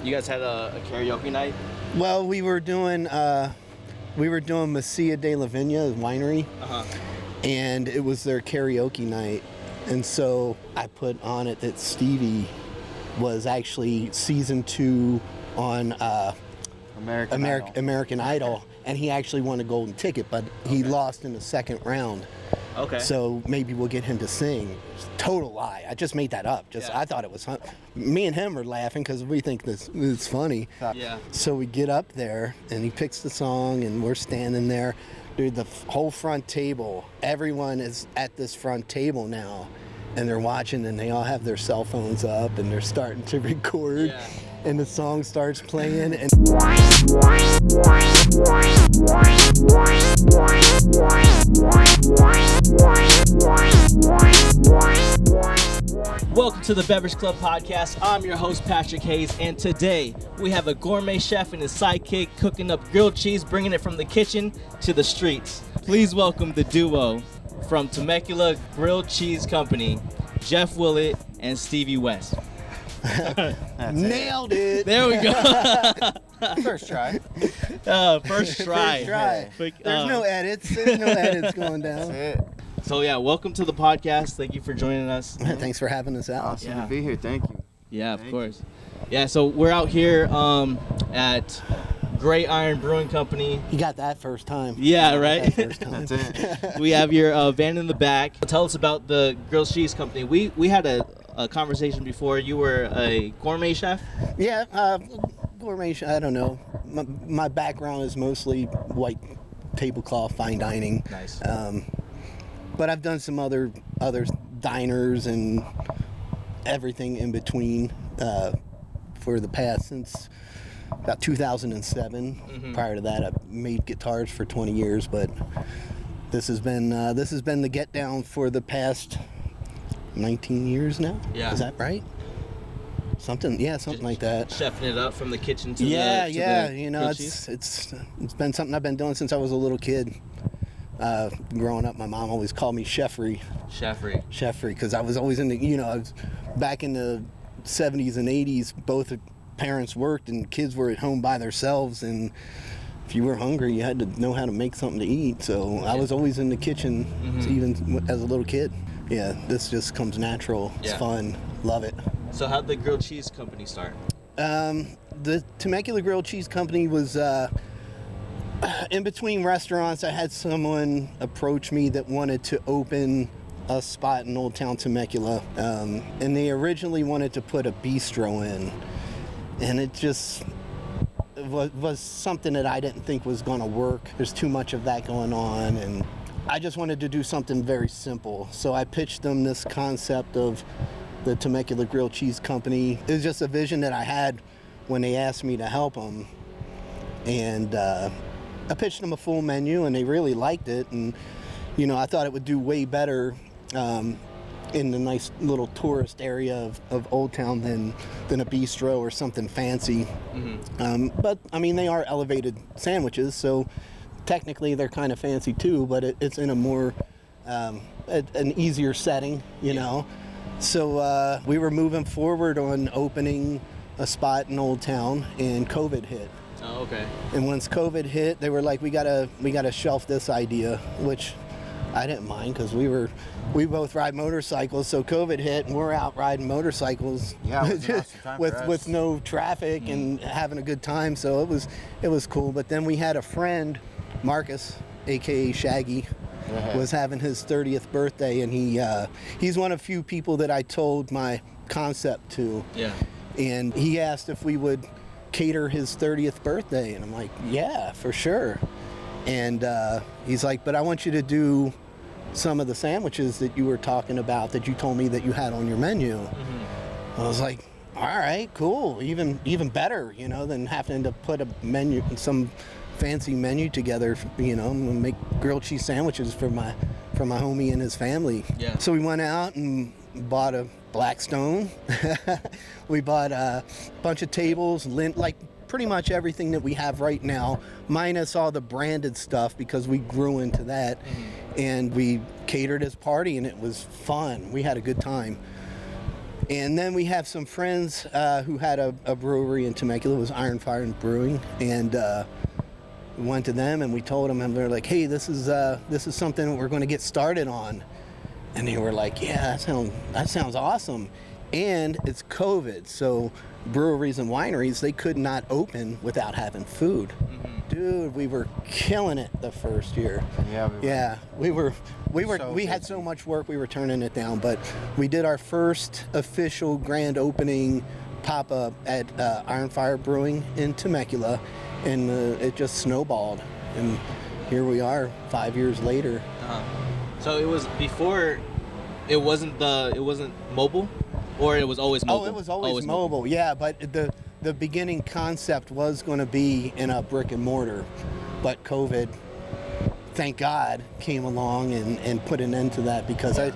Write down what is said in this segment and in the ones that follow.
You guys had a karaoke night? Well, we were doing Mesilla de la Viña winery, and it was their karaoke night. And so I put on it that Stevie was actually season 2 on American Idol, and he actually won a golden ticket, but he lost in the second round. Okay. So maybe we'll get him to sing. Total lie. I just made that up. I thought it was fun. Me and him are laughing because we think this is funny. Yeah. So we get up there, and he picks the song, and we're standing there. Dude, the whole front table, everyone is at this front table now, and they're watching, and they all have their cell phones up, and they're starting to record. Yeah. And the song starts playing, and welcome to the Beverage Club Podcast. I'm your host, Patrick Hayes, and today we have a gourmet chef and his sidekick cooking up grilled cheese, bringing it from the kitchen to the streets. Please welcome the duo from Temecula Grilled Cheese Company, Jeff Willet and Stevie West. Nailed it. There we go. First try. First try. There's no edits. There's no edits going down. That's it. So yeah, welcome to the podcast. Thank you for joining us. Thanks for having us out. Awesome to be here. Thank you. Yeah, of course. Yeah, so we're out here at Gray Iron Brewing Company. You got that first time. Yeah, right? First time. That's it. We have your van in the back. Tell us about the Grilled Cheese Company. We had a conversation before. You were a gourmet chef? Yeah, gourmet chef, I don't know. My background is mostly white tablecloth, fine dining. Nice. But I've done some other diners and everything in between for the past since about 2007. Mm-hmm. Prior to that, I've made guitars for 20 years, but this has been the get down for the past 19 years now. Yeah. Is that right? Something like that. Chefing it up from the kitchen to the you know, it's been something I've been doing since I was a little kid. Growing up, my mom always called me Chefry, because I was always I was back in the 70s and 80s, both parents worked and kids were at home by themselves, and if you were hungry, you had to know how to make something to eat. So I was always in the kitchen, even as a little kid. Yeah, this just comes natural. It's fun. Love it. So how'd the Grilled Cheese Company start? The Temecula Grilled Cheese Company was in between restaurants. I had someone approach me that wanted to open a spot in Old Town Temecula, and they originally wanted to put a bistro in, and it just was something that I didn't think was going to work. There's too much of that going on, and I just wanted to do something very simple. So I pitched them this concept of the Temecula Grilled Cheese Company. It was just a vision that I had when they asked me to help them, and I pitched them a full menu, and they really liked it. And I thought it would do way better in the nice little tourist area of Old Town than a bistro or something fancy. Mm-hmm. But I mean, they are elevated sandwiches, so technically they're kind of fancy too, but it's in a more an easier setting, you know. So we were moving forward on opening a spot in Old Town, and COVID hit. Oh, okay. And once COVID hit, they were like, we gotta shelf this idea, which I didn't mind, because we both ride motorcycles. So COVID hit, and we're out riding motorcycles with no traffic and having a good time. So it was cool. But then we had a friend, Marcus, aka Shaggy, was having his 30th birthday, and he's one of few people that I told my concept to. Yeah. And he asked if we would cater his 30th birthday, and I'm like, yeah, for sure. And he's like, but I want you to do some of the sandwiches that you were talking about, that you told me that you had on your menu. Mm-hmm. I was like, all right, cool, even better, than having to put a menu, some fancy menu together. I'm gonna make grilled cheese sandwiches for my homie and his family. Yeah. So we went out and bought a Blackstone. We bought a bunch of tables, like pretty much everything that we have right now, minus all the branded stuff, because we grew into that. Mm-hmm. And we catered his party, and it was fun. We had a good time. And then we have some friends who had a brewery in Temecula. It was Iron Fire and Brewing, and we went to them and we told them, and they're like, "Hey, this is something that we're going to get started on." And they were like, "Yeah, that sounds awesome." And it's COVID, so breweries and wineries, they could not open without having food. Dude, we were killing it the first year. Yeah, we were. We had so much work, we were turning it down. But we did our first official grand opening pop-up at Iron Fire Brewing in Temecula, and it just snowballed. And here we are 5 years later. So it was before. It wasn't mobile, or it was always mobile. Oh, it was always mobile. Yeah, but the beginning concept was going to be in a brick and mortar, but COVID, thank God, came along and put an end to that, because it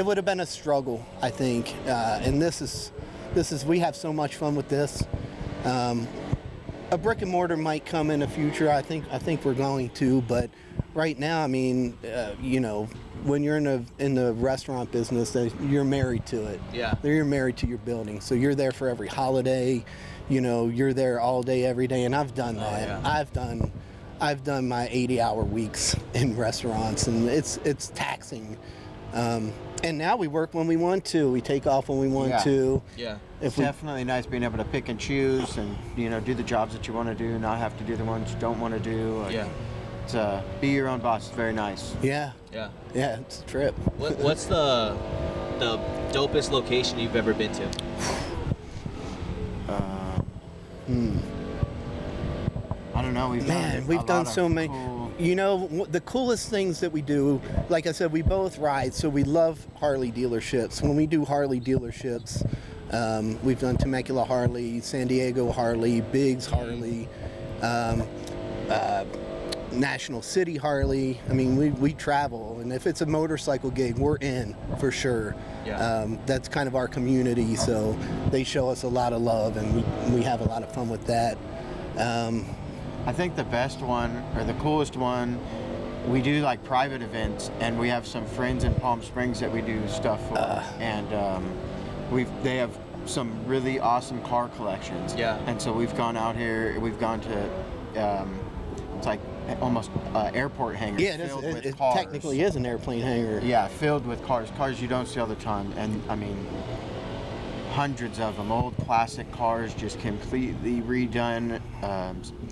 would have been a struggle, I think. And this is we have so much fun with this. A brick and mortar might come in the future. I think we're going to, but right now, I mean, when you're in the restaurant business, you're married to it. Yeah. You're married to your building, so you're there for every holiday. You're there all day, every day, and I've done that. Yeah. I've done my 80-hour weeks in restaurants, and it's taxing. And now we work when we want to. We take off when we want to. Yeah. It's definitely nice being able to pick and choose and, do the jobs that you want to do, not have to do the ones you don't want to do. It's be your own boss. It's very nice. Yeah. Yeah. Yeah, it's a trip. What's the dopest location you've ever been to? I don't know. We've done so many. Cool... the coolest things that we do, like I said, we both ride, so we love Harley dealerships. When we do Harley dealerships, we've done Temecula Harley, San Diego Harley, Biggs Harley, National City Harley. I mean, we travel, and if it's a motorcycle gig, we're in for sure. Yeah. That's kind of our community, so they show us a lot of love, and we have a lot of fun with that. I think the best one, or the coolest one, we do like private events, and we have some friends in Palm Springs that we do stuff for, and they have some really awesome car collections. Yeah. And so we've gone out here. We've gone to it's like almost airport hangars. Yeah, filled with it cars. technically is an airplane hangar. Yeah, filled with cars you don't see all the time, and I mean, hundreds of them, old classic cars, just completely redone,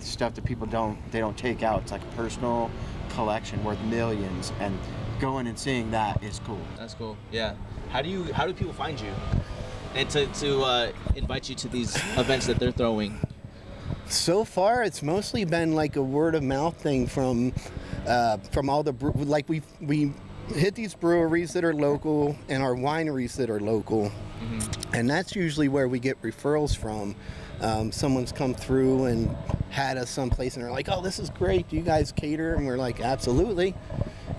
stuff that people don't take out. It's like a personal collection worth millions, and going and seeing that is cool. That's cool. Yeah. How do people find you, and to invite you to these events that they're throwing? So far, it's mostly been like a word of mouth thing from all the like we hit these breweries that are local and our wineries that are local, and that's usually where we get referrals from. Someone's come through and had us someplace, and they're like, "Oh, this is great. Do you guys cater?" And we're like, "Absolutely."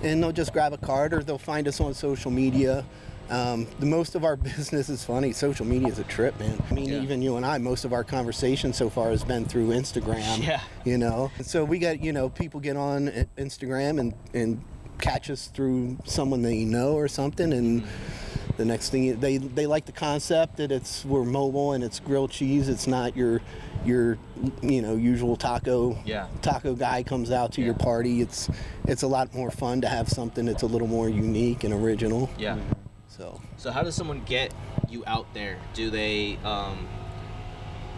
And they'll just grab a card, or they'll find us on social media. The most of our business is funny. Social media is a trip, man. I mean, even you and I, most of our conversation so far has been through Instagram. Yeah. And so we got, people get on Instagram and catch us through someone they know or something, and the next thing they like the concept that we're mobile and it's grilled cheese. It's not your usual taco guy comes out to your party. It's a lot more fun to have something that's a little more unique and original. Yeah. So how does someone get you out there? Do they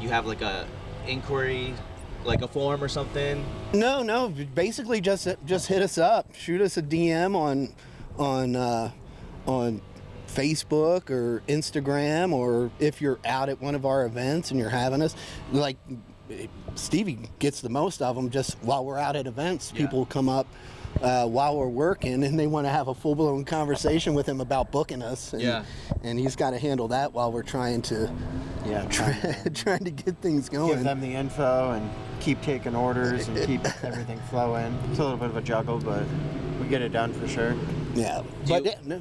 you have like a inquiry, like a form or something? No. Basically, just hit us up. Shoot us a DM on Facebook or Instagram, or if you're out at one of our events and you're having us, like Stevie gets the most of them. Just while we're out at events, people come up while we're working, and they want to have a full-blown conversation with him about booking us. And he's got to handle that while we're trying to get things going. Give them the info and keep taking orders and keep everything flowing. It's a little bit of a juggle, but we get it done for sure. Yeah,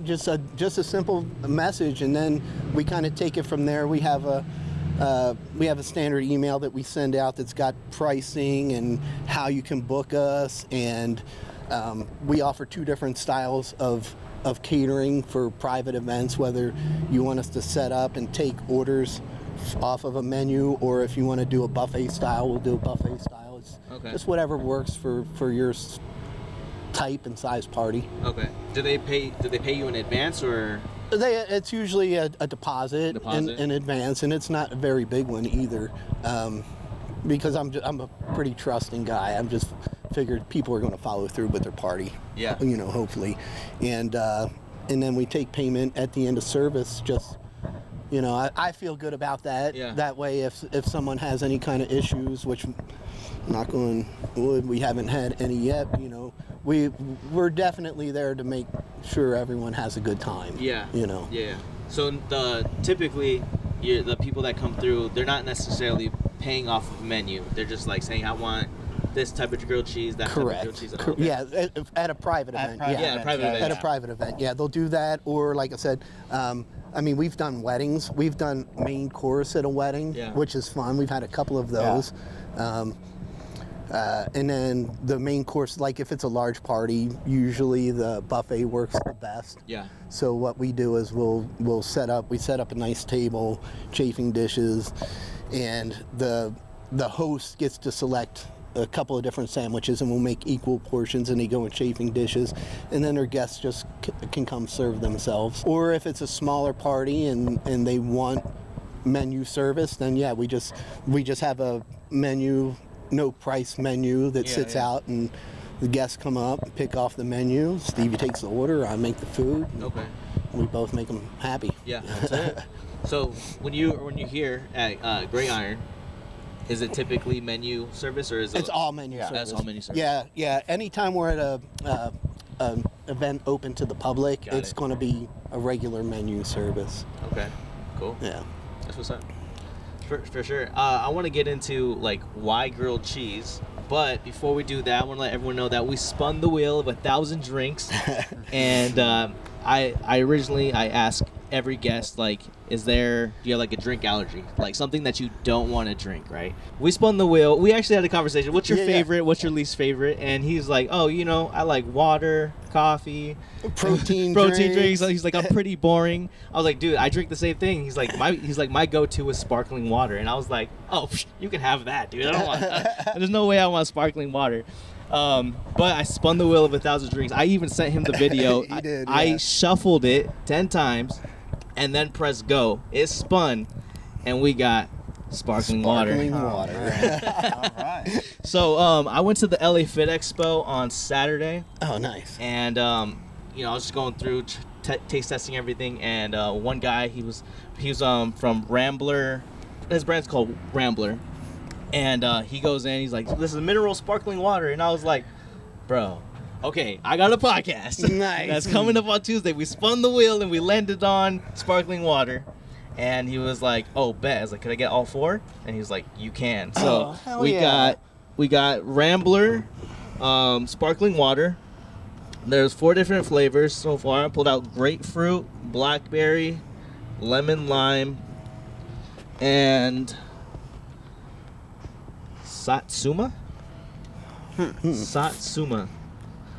just a simple message, and then we kind of take it from there. We have a standard email that we send out that's got pricing and how you can book us, and we offer two different styles of of catering for private events, whether you want us to set up and take orders off of a menu, or if you want to do a buffet style, we'll do a buffet style. It's just whatever works for your type and size party. Okay. Do they pay you in advance, or? It's usually a deposit. In advance, and it's not a very big one either, because I'm a pretty trusting guy. I'm just figured people are going to follow through with their party. Yeah. Hopefully, and then we take payment at the end of service. Just I feel good about that. Yeah. That way, if someone has any kind of issues, which knock on wood, we haven't had any yet. We're definitely there to make sure everyone has a good time. Yeah. Yeah. So typically, the people that come through, they're not necessarily paying off of a menu. They're just like saying, I want this type of grilled cheese, that Correct. type of grilled cheese. Okay. Yeah, at a private event. At a private event. Yeah, they'll do that. Or like I said, we've done weddings. We've done main course at a wedding, which is fun. We've had a couple of those. Yeah. And then the main course, like if it's a large party, usually the buffet works the best. Yeah. So what we do is we set up a nice table, chafing dishes, and the host gets to select a couple of different sandwiches, and we'll make equal portions, and they go in chafing dishes, and then their guests just can come serve themselves. Or if it's a smaller party and they want menu service, then we just have a menu, no price menu that sits out, and the guests come up and pick off the menu. Stevie takes the order, I make the food. Okay. We both make them happy. Yeah, that's it. So when you're here at Gray Iron, is it typically menu service, or is it? It's all menu service. That's all menu service. Yeah. Anytime we're at an event open to the public, it's going to be a regular menu service. Okay. Cool. Yeah. That's what's up. For sure. I want to get into like why grilled cheese, but before we do that, I want to let everyone know that we spun the wheel of 1,000 drinks, and I originally asked every guest, like, do you have like a drink allergy, like something that you don't want to drink, right? We spun the wheel. We actually had a conversation. What's your favorite? What's your least favorite? And he's like, I like water, coffee, protein drinks. He's like, I'm pretty boring. I was like, dude, I drink the same thing. He's like, my go-to is sparkling water, and I was like, oh, you can have that, dude. I don't want. There's no way I want sparkling water. But I spun the wheel of 1,000 drinks. I even sent him the video. You did, I shuffled it 10 times and then pressed go. It spun, and we got sparkling water. All right. So I went to the LA Fit Expo on Saturday. Oh, nice. And I was just going through taste testing everything, and one guy, he was from Rambler. His brand's called Rambler. And he goes in, he's like, this is mineral sparkling water. And I was like, bro, okay, I got a podcast. Nice. That's coming up on Tuesday. We spun the wheel and we landed on sparkling water. And he was like, oh, bet. I was like, could I get all 4? And he was like, you can. So we got Rambler sparkling water. There's 4 different flavors so far. I pulled out grapefruit, blackberry, lemon lime, and Satsuma? Satsuma.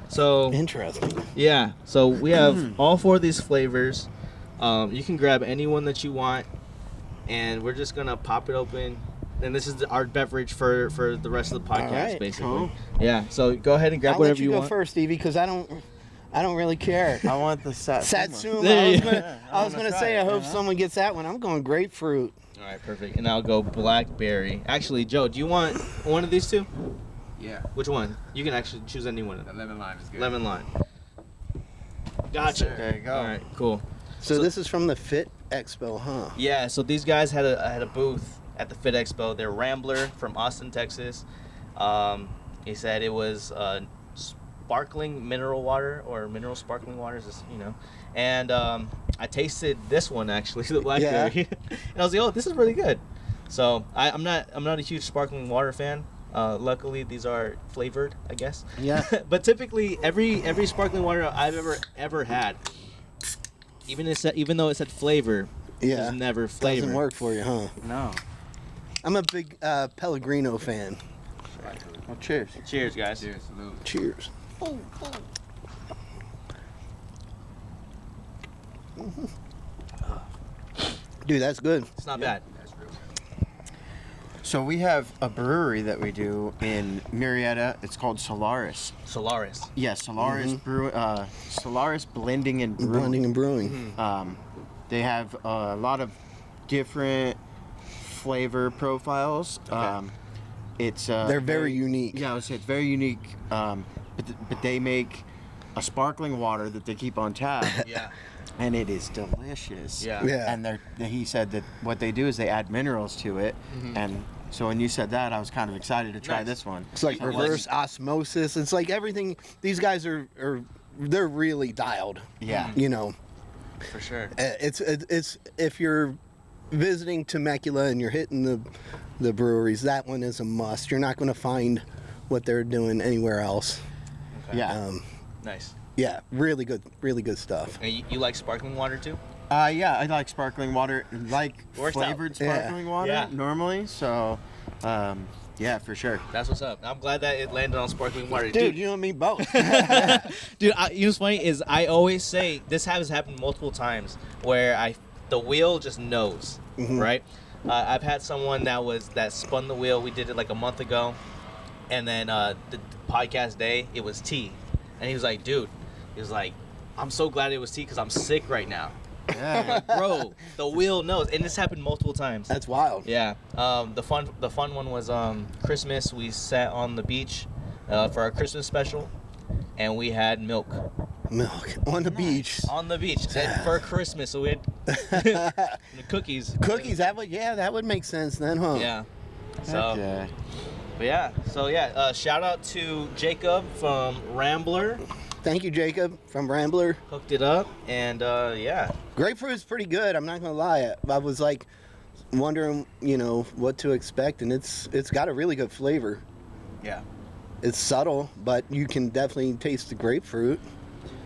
So interesting. Yeah. So we have all 4 of these flavors. You can grab any one that you want, and we're just gonna pop it open. And this is our beverage for the rest of the podcast, basically. Cool. Yeah. So go ahead and grab whatever you want. I'll let you go first, Stevie, because I don't really care. I want the Satsuma. I was gonna say I hope someone gets that one. I'm going grapefruit. All right, perfect. And I'll go blackberry. Actually, Joe, do you want one of these 2? Yeah. Which one? You can actually choose any one. The lemon lime is good. Lemon lime. Gotcha. There you go. All right, cool. So this is from the Fit Expo, huh? Yeah. So these guys had a booth at the Fit Expo. They're Rambler from Austin, Texas. He said it was sparkling mineral water or mineral sparkling water, and I tasted this one actually, the blackberry, and I was like, oh, this is really good. So I'm not a huge sparkling water fan. Luckily, these are flavored, I guess. Yeah. But typically, every sparkling water I've ever had, even though it said flavor, it's never flavor. Doesn't work for you, huh? No. I'm a big Pellegrino fan. Well, cheers. Cheers, guys. Cheers, salute. Cheers. Dude, that's good. It's not bad. So we have a brewery that we do in Murrieta. It's called Solaris. Solaris. Yeah, Solaris Solaris Blending and Brewing. Blending and brewing. They have a lot of different flavor profiles. Okay. It's They're very unique. Yeah, I would say it's very unique. But they make a sparkling water that they keep on tap. Yeah. And it is delicious. Yeah. Yeah. And he said that what they do is they add minerals to it. And so when you said that, I was kind of excited to try Nice. this one. It's like reverse osmosis. It's like everything. These guys they're really dialed. Yeah. You know, For sure. it's if you're visiting Temecula and you're hitting the breweries, that one is a must. You're not going to find what they're doing anywhere else. Okay. Yeah. Nice. Yeah, really good stuff. And you like sparkling water too? Yeah, I like sparkling water, like Works out. flavored sparkling water Yeah. normally. So, yeah, for sure. That's what's up. I'm glad that it landed on sparkling water. Dude, you and me both. Dude, you know what's funny is I always say this has happened multiple times where the wheel just knows, right? I've had someone that spun the wheel. We did it like a month ago, and then the podcast day it was tea, and he was like, "Dude," he was like, "I'm so glad it was tea because I'm sick right now." Yeah. Bro, the wheel knows, and this happened multiple times. That's wild. Yeah. The fun one was Christmas. We sat on the beach for our Christmas special, and we had milk Milk on the beach. on the beach for Christmas. So we had the cookies. Cookies. That would make sense then, huh? Yeah. Heck So, yeah. but yeah. So yeah. Shout out to Jacob from Rambler. Thank you, Jacob from Rambler. Hooked it up, and yeah. Grapefruit's pretty good. I'm not gonna lie. I was like wondering, what to expect, and it's got a really good flavor. Yeah. It's subtle, but you can definitely taste the grapefruit.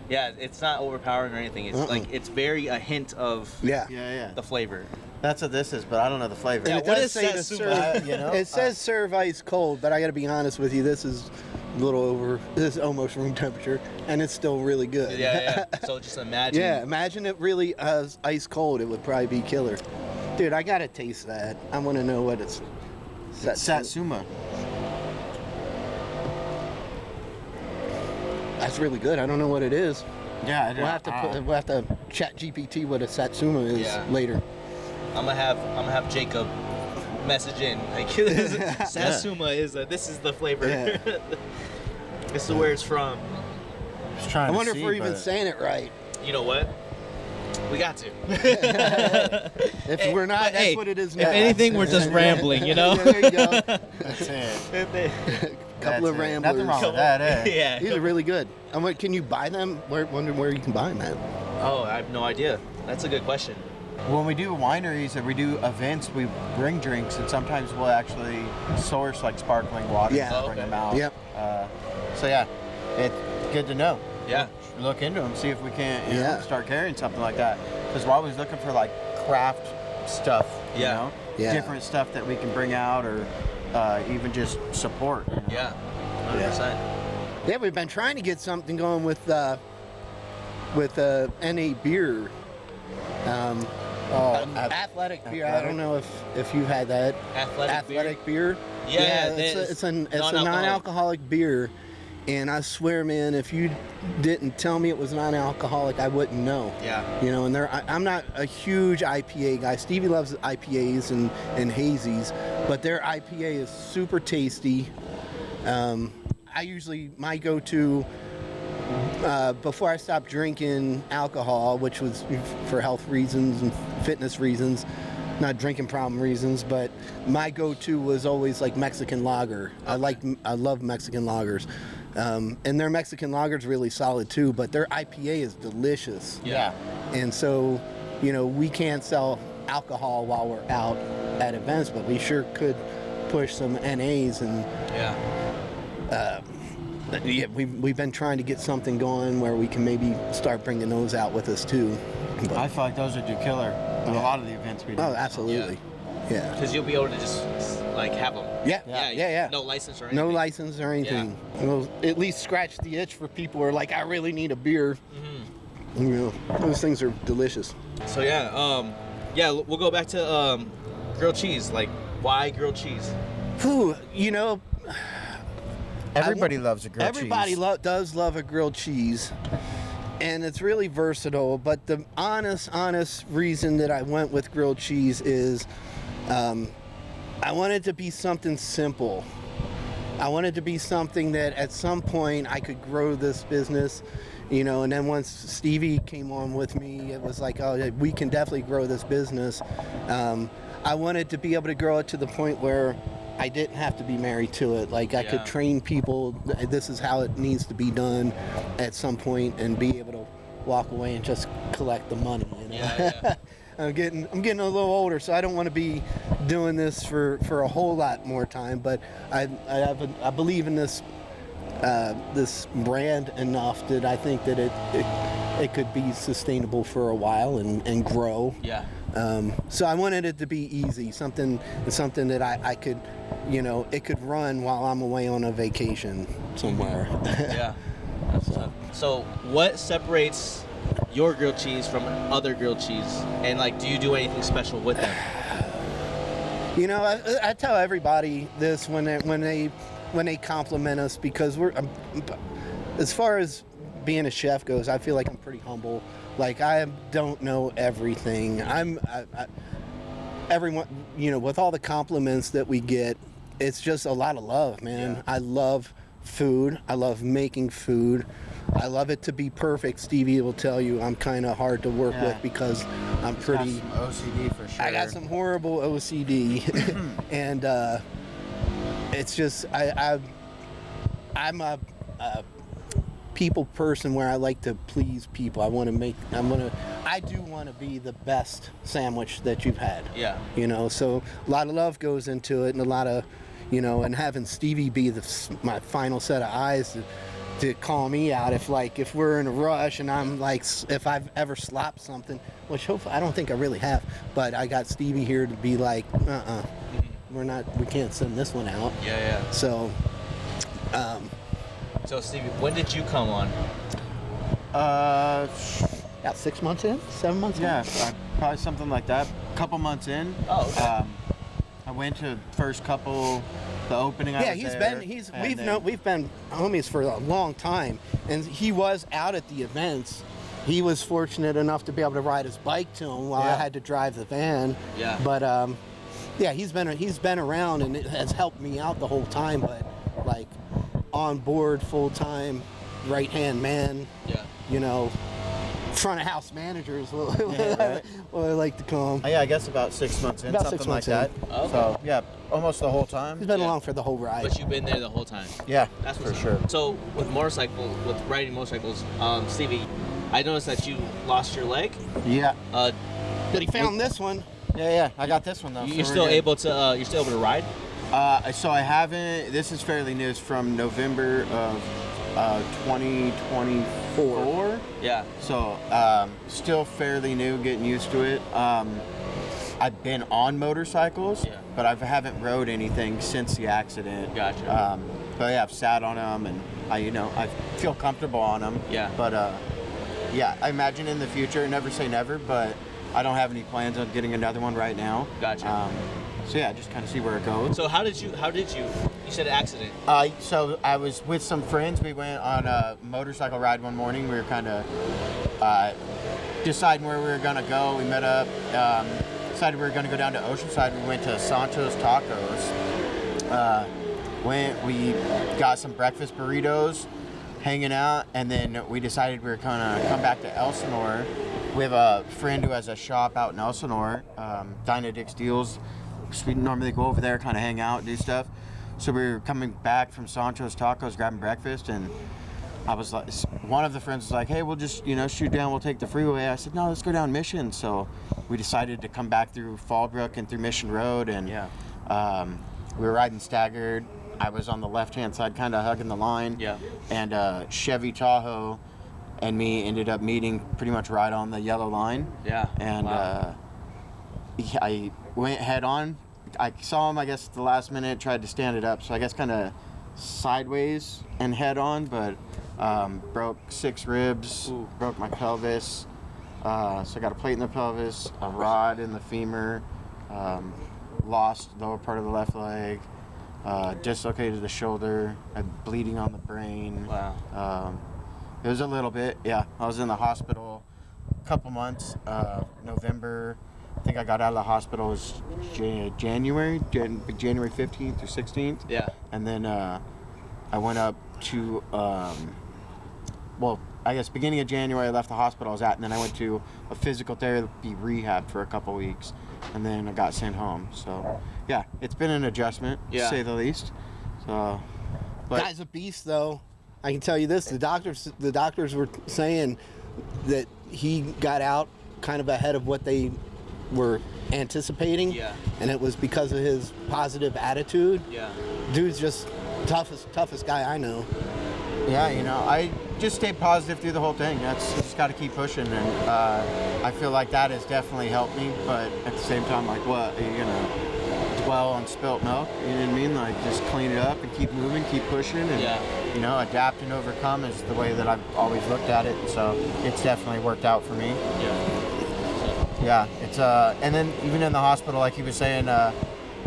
Yeah. It's not overpowering or anything. It's like it's very a hint of Yeah. Yeah. the flavor. That's what this is, but I don't know the flavor. Yeah, And it what does is say to Satsuma? serve. It says serve ice cold, but I gotta be honest with you. This is a little over. This is almost room temperature, and it's still really good. Yeah. So just imagine. Yeah, imagine it really ice cold. It would probably be killer. Dude, I gotta taste that. I want to know what it's. Satsuma. That's really good. I don't know what it is. Yeah, We'll have to chat GPT what a Satsuma is later. I'm gonna have Jacob message in like Satsuma is this is the flavor. Yeah. This is where it's from. Just trying I to wonder if see, we're even but- saying it right. You know what? We got to. If we're not, but that's hey, what it is If now. anything, we're just rambling, you know. Yeah, there you go. That's it. Couple of That's it. ramblers. Nothing wrong with that, eh? Yeah. These are really good. Can you buy them? Wondering where you can buy them at. Oh, I have no idea. That's a good question. When we do wineries and we do events, we bring drinks, and sometimes we'll actually source like sparkling water Yeah. and bring them out. Yep. So yeah, it's good to know. Yeah. Look into them, see if we can't Yeah. start carrying something like that. Because we're always looking for like craft stuff, you Yeah. know, Yeah. different stuff that we can bring out or even just support. You know? Yeah. 100%. Yeah, we've been trying to get something going with NA beer. Athletic beer. I don't know if you've had that. Athletic beer. Yeah, it's a non-alcoholic. non-alcoholic beer, and I swear, man, if you didn't tell me it was non-alcoholic, I wouldn't know. Yeah. And I'm not a huge IPA guy. Stevie loves IPAs and hazies, but their IPA is super tasty. My go-to before I stopped drinking alcohol, which was for health reasons and fitness reasons, not drinking problem reasons, but my go-to was always like Mexican lager. Okay. I love Mexican lagers. And their Mexican lager's really solid too, but their IPA is delicious. Yeah. And so, we can't sell alcohol while we're out at events, but we sure could push some NAs and yeah, we've been trying to get something going where we can maybe start bringing those out with us too. But, I feel like those would do killer at a lot of the events we do. oh, absolutely. Yeah. Because you'll be able to just like have them. Yeah. No license or anything. No license or anything. We'll at least scratch the itch for people who are like, I really need a beer. Those things are delicious. So we'll go back to grilled cheese. Like, why grilled cheese? Whew, Everybody loves a grilled cheese. Everybody does love a grilled cheese, and it's really versatile. But the honest reason that I went with grilled cheese is I wanted to be something simple. I wanted to be something that at some point I could grow this business, and then once Stevie came on with me, it was like, oh, we can definitely grow this business. I wanted to be able to grow it to the point where I didn't have to be married to it. Like, I could train people, this is how it needs to be done at some point, and be able to walk away and just collect the money. Yeah. I'm getting a little older, so I don't want to be doing this for a whole lot more time. But I believe in this brand enough that I think that it could be sustainable for a while and grow. Yeah. So I wanted it to be easy, something that I could, it could run while I'm away on a vacation somewhere. Yeah. So what separates your grilled cheese from other grilled cheese, and like, do you do anything special with them? I tell everybody this when they compliment us, because as far as being a chef goes, I feel like I'm pretty humble. Like, I don't know everything. Everyone, with all the compliments that we get, it's just a lot of love, man. Yeah. I love food. I love making food. I love it to be perfect. Stevie will tell you I'm kind of hard to work with because I'm pretty... Got some OCD for sure. I got some horrible OCD. And it's just, I'm a people person where I like to please people. I do want to be the best sandwich that you've had. Yeah. So a lot of love goes into it, and a lot of, and having Stevie be my final set of eyes to call me out if we're in a rush and I'm like, if I've ever slopped something, which hopefully I don't think I really have, but I got Stevie here to be like, we can't send this one out. Yeah. So Stevie, when did you come on? About 6 months in, 7 months in. Yeah, probably something like that. A couple months in. Oh, okay. I went to first couple, the opening. We've been homies for a long time, and he was out at the events. He was fortunate enough to be able to ride his bike to him while I had to drive the van. Yeah. But he's been around, and it has helped me out the whole time. But like, on board full time, right hand man. Yeah. Front of house managers, what I like to call them. I guess about 6 months in, something like that. Okay. So yeah, almost the whole time. He's been along for the whole ride. But you've been there the whole time. Yeah, that's for sure. So with riding motorcycles, Stevie, I noticed that you lost your leg. Yeah. But he found this one. Yeah, I got this one though. You're still able to ride? So I haven't. This is fairly new. It's from November of 2024. Yeah. So still fairly new, getting used to it. I've been on motorcycles, but I haven't rode anything since the accident. Gotcha. But yeah, I've sat on them, and I feel comfortable on them. Yeah. But I imagine in the future, never say never, but I don't have any plans on getting another one right now. Gotcha. So yeah, just kind of see where it goes. So how did you said accident? So I was with some friends. We went on a motorcycle ride one morning. We were kind of deciding where we were going to go. We met up, decided we were going to go down to Oceanside. We went to Sancho's Tacos. We got some breakfast burritos, hanging out, and then we decided we were going to come back to Elsinore. We have a friend who has a shop out in Elsinore, Dinah Dick's Deals. We normally go over there, kind of hang out, do stuff. So we were coming back from Sancho's Tacos, grabbing breakfast, and I was like, one of the friends was like, hey, we'll just, shoot down, we'll take the freeway. I said, no, let's go down Mission. So we decided to come back through Fallbrook and through Mission Road, and we were riding staggered. I was on the left-hand side, kind of hugging the line. Yeah. And Chevy Tahoe and me ended up meeting pretty much right on the yellow line. Yeah. And I went head on. I saw him, I guess, at the last minute, tried to stand it up. So I guess kind of sideways and head on, but Broke 6 ribs, broke my pelvis. So I got a plate in the pelvis, a rod in the femur, lost lower part of the left leg, dislocated the shoulder, had bleeding on the brain. Wow. It was a little bit, yeah. I was in the hospital a couple months. November, I think I got out of the hospital was January 15th or 16th. Yeah. And then I went up to, I guess beginning of January I left the hospital I was at, and then I went to a physical therapy rehab for a couple weeks, and then I got sent home. So yeah, it's been an adjustment, to say the least. So, but Guy's a beast, though. I can tell you this: the doctors were saying that he got out kind of ahead of what they were anticipating, and it was because of his positive attitude. Dude's just toughest guy I know. Yeah, I just stay positive through the whole thing. Just got to keep pushing, and I feel like that has definitely helped me. But at the same time, like, what are you gonna dwell on spilt milk? You know what I mean? Like, just clean it up and keep moving, keep pushing, and adapt and overcome is the way that I've always looked at it. So it's definitely worked out for me. Yeah, it's and then even in the hospital, like he was saying,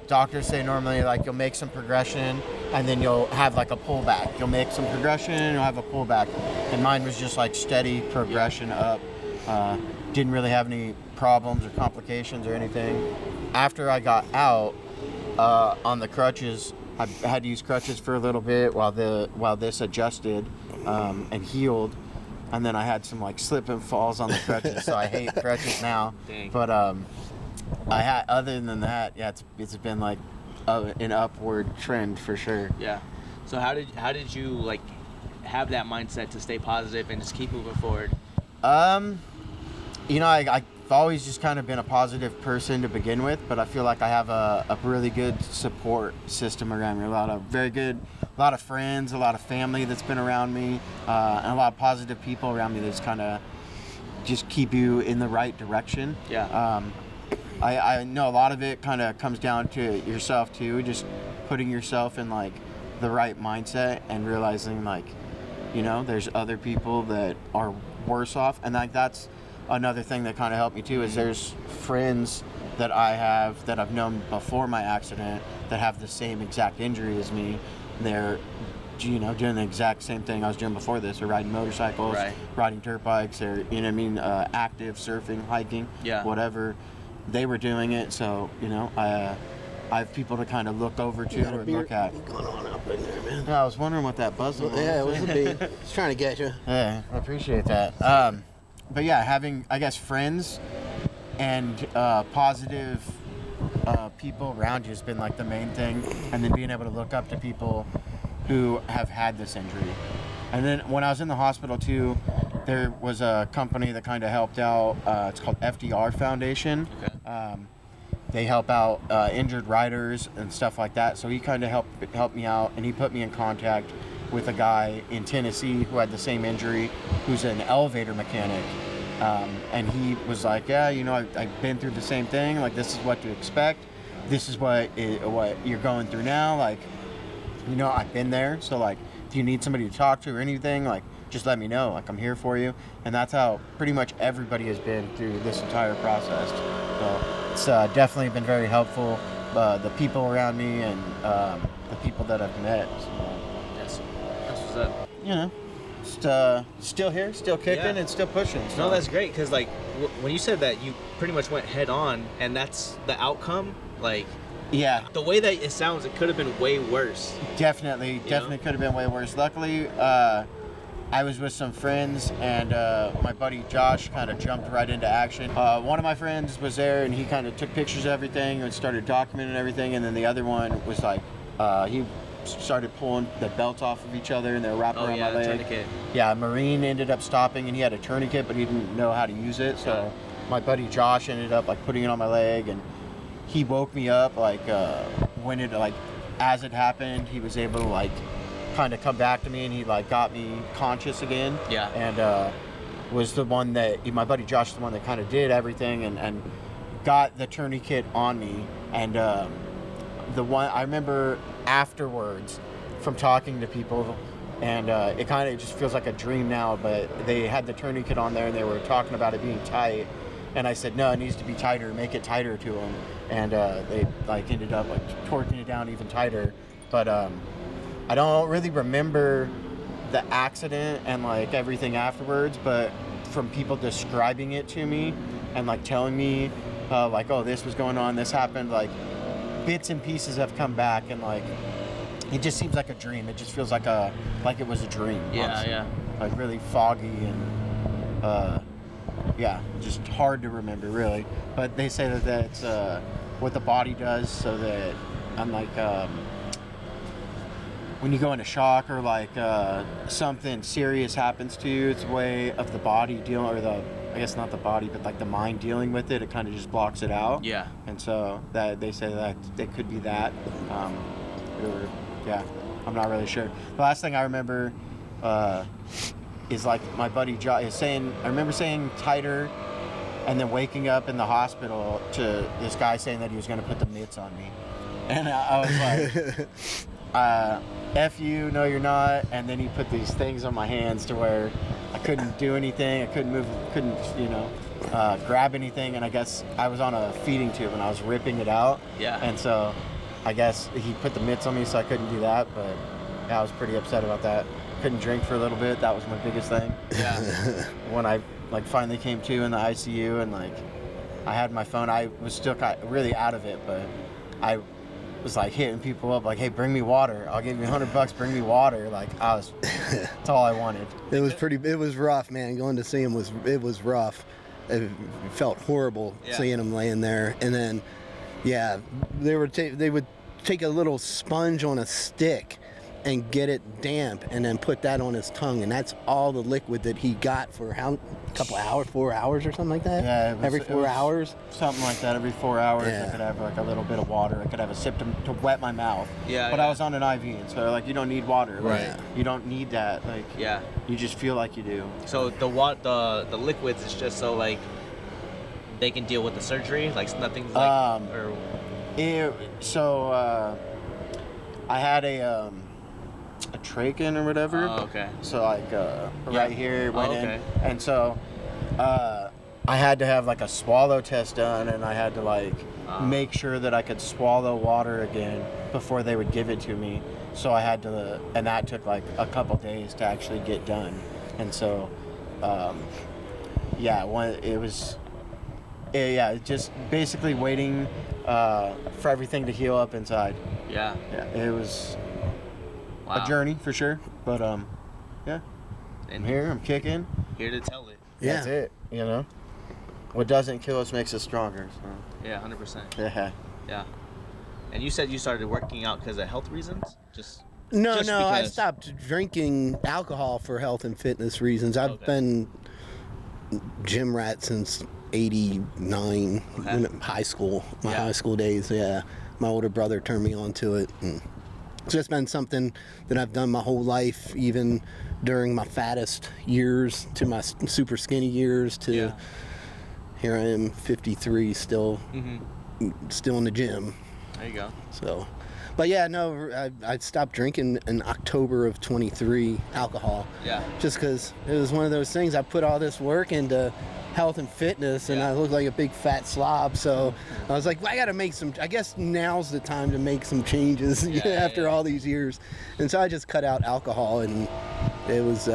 doctors say normally like you'll make some progression and then you'll have like a pullback. You'll make some progression and you'll have a pullback. And mine was just like steady progression up. Didn't really have any problems or complications or anything. After I got out on the crutches, I had to use crutches for a little bit while this adjusted and healed. And then I had some like slip and falls on the crutches, so I hate crutches now. Dang. But other than that, yeah, it's been like an upward trend for sure. Yeah. So how did you like have that mindset to stay positive and just keep moving forward? I've always just kind of been a positive person to begin with, but I feel like I have a really good support system around me. A lot of friends, a lot of family that's been around me, and a lot of positive people around me that's kind of just keep you in the right direction. Yeah. I know a lot of it kind of comes down to yourself too, just putting yourself in like the right mindset and realizing like, there's other people that are worse off, and like that's another thing that kind of helped me too, is there's friends that I have that I've known before my accident that have the same exact injury as me. They're doing the exact same thing I was doing before this, or riding motorcycles, riding dirt bikes, or active, surfing, hiking, whatever. They were doing it, so I have people to kind of look over to and look at. Going on up in there, man. Yeah, I was wondering what that buzz was. Yeah, it was a bee. Just trying to get you. Yeah, I appreciate that. But yeah, having, I guess, friends and positive people around you has been like the main thing, and then being able to look up to people who have had this injury. And then when I was in the hospital too, there was a company that kind of helped out. It's called FDR Foundation. Okay. They help out injured riders and stuff like that. So he kind of helped me out, and he put me in contact with a guy in Tennessee who had the same injury, who's an elevator mechanic. And he was like, yeah, I've been through the same thing. Like, this is what to expect. This is what you're going through now. Like, I've been there. So, like, if you need somebody to talk to or anything, like, just let me know. Like, I'm here for you. And that's how pretty much everybody has been through this entire process. So it's definitely been very helpful. The people around me and the people that I've met. So, That's what's up. Still here, still kicking, and still pushing. So. No, that's great, because like when you said that you pretty much went head on, and that's the outcome. Like, yeah, the way that it sounds, it could have been way worse. Definitely could have been way worse. Luckily, I was with some friends, and my buddy Josh kind of jumped right into action. One of my friends was there, and he kind of took pictures of everything and started documenting everything, and then the other one was like, he started pulling the belts off of each other, and they were wrapped around my leg. Tourniquet. Yeah, a Marine ended up stopping, and he had a tourniquet, but he didn't know how to use it. So my buddy Josh ended up like putting it on my leg, and he woke me up like when it like as it happened. He was able to like kind of come back to me, and he like got me conscious again. Yeah. And was the one that my buddy Josh was the one that kind of did everything and got the tourniquet on me. And the one I remember afterwards from talking to people And it kind of just feels like a dream now, but they had the tourniquet on there and they were talking about it being tight. And I said, no, it needs to be tighter, make it tighter to them. And they like ended up like torquing it down even tighter. But I don't really remember the accident and like everything afterwards, but from people describing it to me and like telling me like, oh, this was going on, this happened, like bits and pieces have come back, and like it just seems like a dream. It just feels like it was a dream. Yeah, honestly. yeah. Like really foggy and yeah, just hard to remember really. But they say that that's what the body does, so that unlike when you go into shock or like something serious happens to you, it's a way of the body dealing, or I guess not the body, but like the mind dealing with it. It kind of just blocks it out. Yeah. And so that they say that it could be that. Or, yeah, I'm not really sure. The last thing I remember is like my buddy Josh is saying. I remember saying tighter, and then waking up in the hospital to this guy saying that he was going to put the mitts on me, and I was like, F you, no you're not. And then he put these things on my hands to where I couldn't do anything, I couldn't move, couldn't, grab anything, and I guess I was on a feeding tube and I was ripping it out. Yeah. And so I guess he put the mitts on me so I couldn't do that, but yeah, I was pretty upset about that. Couldn't drink for a little bit, that was my biggest thing. Yeah. When I like finally came to in the ICU and like I had my phone, I was still really out of it, but I was like hitting people up like, hey, bring me water, I'll give you $100, bring me water. Like that's all I wanted. It was rough, man. Going to see him was rough. It felt horrible seeing him laying there. And then yeah, they would take a little sponge on a stick and get it damp and then put that on his tongue, and that's all the liquid that he got for a couple hours, 4 hours or something like that. Yeah, every 4 hours. Something like that. Every 4 hours, Yeah. I could have like a little bit of water. I could have a sip to wet my mouth. Yeah. But I was on an IV, and so like you don't need water. Right. Like, you don't need that. Like Yeah. you just feel like you do. So the liquids is just so like they can deal with the surgery, like nothing's like or. I had a trachea or whatever. Oh, okay. So like right here went okay. in, and so I had to have like a swallow test done, and I had to like make sure that I could swallow water again before they would give it to me. So I had to, and that took like a couple days to actually get done, and so just basically waiting for everything to heal up inside. Yeah. Yeah, it was Wow. a journey for sure, but yeah, And I'm here, I'm kicking. here to tell it. Yeah. That's it, you know. What doesn't kill us makes us stronger. So. Yeah, 100%. Yeah. Yeah. And you said you started working out because of health reasons? No, Just I because. stopped drinking alcohol for health and fitness reasons. I've Okay. been gym rat since '89, Okay. high school, my Yeah. high school days. Yeah, my older brother turned me on to it, and it's just been something that I've done my whole life, even during my fattest years to my super skinny years. To Yeah. here I am, 53, still in the gym. There you go. So, but yeah, no, I stopped drinking in October of 23, alcohol. Yeah. Just because it was one of those things. I put all this work into health and fitness, and Yeah. I looked like a big fat slob. So I was like, well, I got to make some. I guess now's the time to make some changes after all these years. And so I just cut out alcohol, and it was.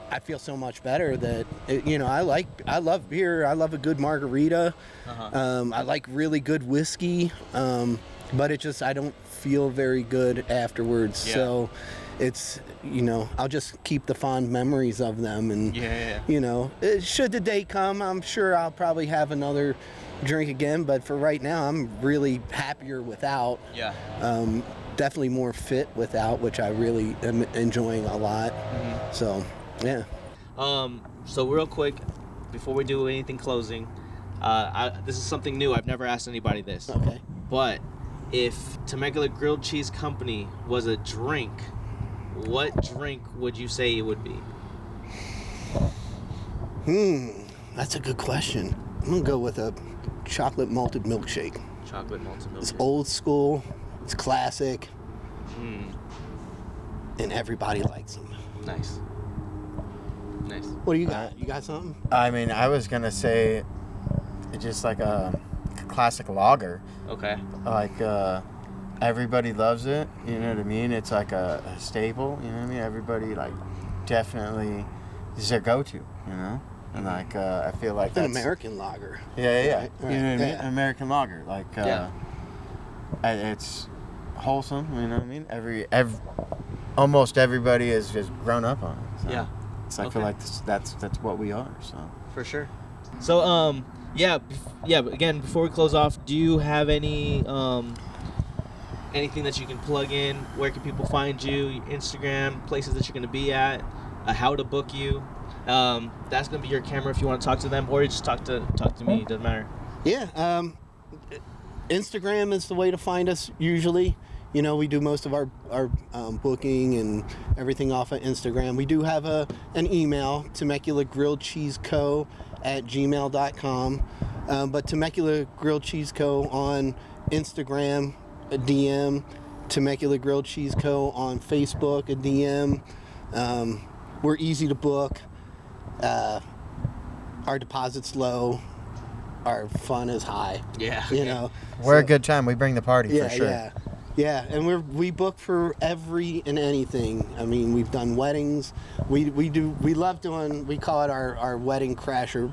I feel so much better that I love beer. I love a good margarita. I like really good whiskey, but I don't feel very good afterwards. Yeah. So it's I'll just keep the fond memories of them, and should the day come, I'm sure I'll probably have another drink again. But for right now, I'm really happier without. Yeah. Definitely more fit without, which I really am enjoying a lot. So. Yeah. So real quick, before we do anything closing, this is something new. I've never asked anybody this. Okay. But if Temecula Grilled Cheese Company was a drink, what drink would you say it would be? That's a good question. I'm gonna go with a chocolate malted milkshake. Chocolate malted milkshake. It's old school. It's classic. and everybody likes them. Nice. What do you got? You got something? I mean, I was gonna say, just like a classic lager. Okay. Like everybody loves it. You know what I mean? It's like a staple. You know what I mean? Everybody like definitely is their go-to. You know, and like I feel like An that's American lager. Yeah. Right. You know what I mean? Yeah. An American lager. Like it's wholesome. You know what I mean? Every almost everybody has just grown up on it. So. Yeah. So I feel like that's what we are. So For sure. So again, before we close off, do you have any anything that you can plug in? Where can people find you? Instagram, places that you're going to be at, how to book you. That's going to be your camera if you want to talk to them, or you just talk to me. It doesn't matter. Yeah. Instagram is the way to find us usually. You know, we do most of our booking and everything off of Instagram. We do have an email, Temecula Grilled Cheese Co. @gmail.com. But Temecula Grilled Cheese Co. on Instagram, a DM. Temecula Grilled Cheese Co. on Facebook, a DM. We're easy to book. Our deposit's low. Our fun is high. Yeah. You know. we're a good time. We bring the party for sure. Yeah, and we book for every and anything. I mean, we've done weddings. We love doing. We call it our wedding crasher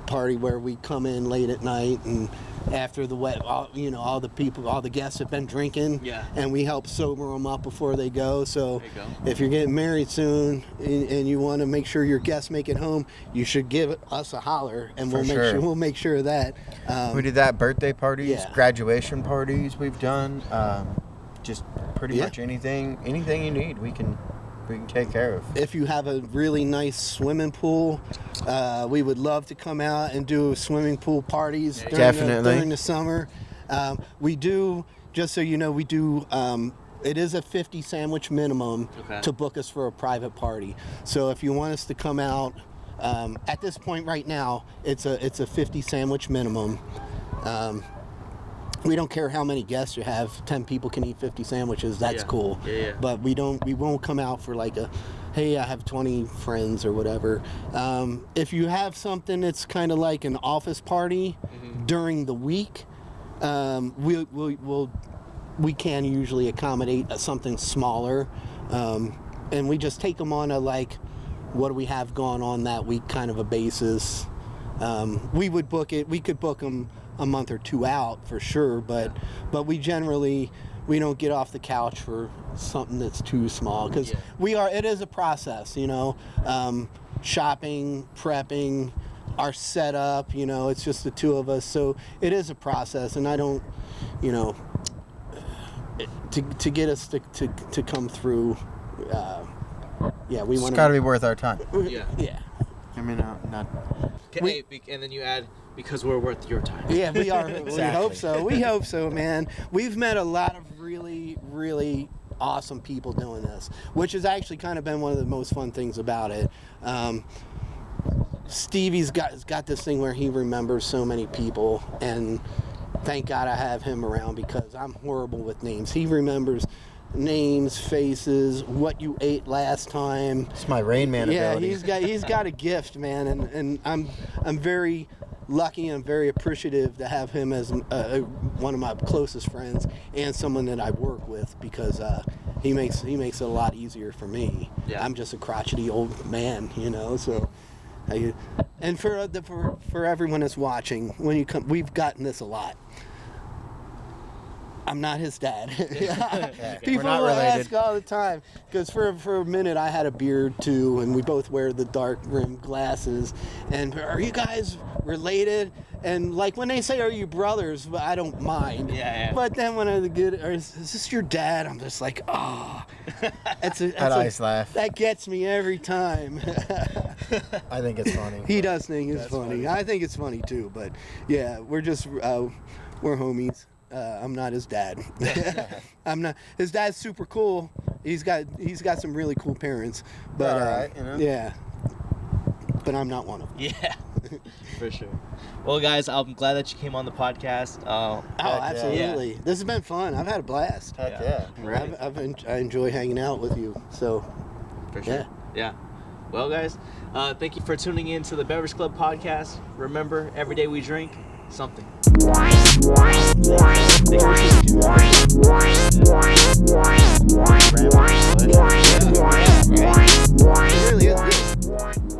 party, where we come in late at night and after the all the guests have been drinking. Yeah. And we help sober them up before they go. So There you go. if you're getting married soon and you want to make sure your guests make it home, you should give us a holler, and For we'll make sure of that. We do that, birthday parties, Yeah. graduation parties we've done. Just pretty Yeah. much anything you need, we can take care of. If you have a really nice swimming pool, we would love to come out and do swimming pool parties during the summer. We do, just so you know, we do. It is a 50 sandwich minimum to book us for a private party. So if you want us to come out, at this point right now, it's a 50 sandwich minimum. We don't care how many guests you have. 10 people can eat 50 sandwiches. That's cool. Yeah. But we won't come out for like hey, I have 20 friends or whatever. If you have something that's kind of like an office party during the week, we can usually accommodate something smaller, and we just take them on a what do we have going on that week kind of a basis. We would book it. We could book them a month or two out for sure, but we don't get off the couch for something that's too small, because it is a process, you know, shopping, prepping, our setup, you know, it's just the two of us, so it is a process, and I don't, you know, to get us to come through, we want It's got to be worth our time. Yeah. I mean, not. And then you add, because we're worth your time. Yeah, we are. Exactly. We hope so, man. We've met a lot of really, really awesome people doing this, which has actually kind of been one of the most fun things about it. Stevie's got this thing where he remembers so many people, and thank God I have him around, because I'm horrible with names. He remembers names, faces, what you ate last time. It's my Rain Man ability. He's got a gift, man, and I'm very lucky and very appreciative to have him as one of my closest friends and someone that I work with, because he makes it a lot easier for me. Yeah. I'm just a crotchety old man, you know. So, and for everyone that's watching, when you come, we've gotten this a lot. I'm not his dad. People not will related. ask all the time, because for a minute I had a beard too, and we both wear the dark rimmed glasses. And are you guys related? And like when they say, "Are you brothers?" I don't mind. Yeah. But then when I get, "Is this your dad?" I'm just like, oh, that's a Nice laugh. That gets me every time. I think it's funny. He does think it's funny. I think it's funny too. But yeah, we're just we're homies. I'm not his dad. I'm not. His dad's super cool. He's got some really cool parents. But all right, you know? yeah. But I'm not one of them. Yeah. For sure. Well, guys, I'm glad that you came on the podcast. Absolutely. Yeah. This has been fun. I've had a blast. Heck yeah. Right. I enjoy hanging out with you. So, For sure. Yeah. Well, guys, thank you for tuning in to the Beverage Club Podcast. Remember, every day we drink something.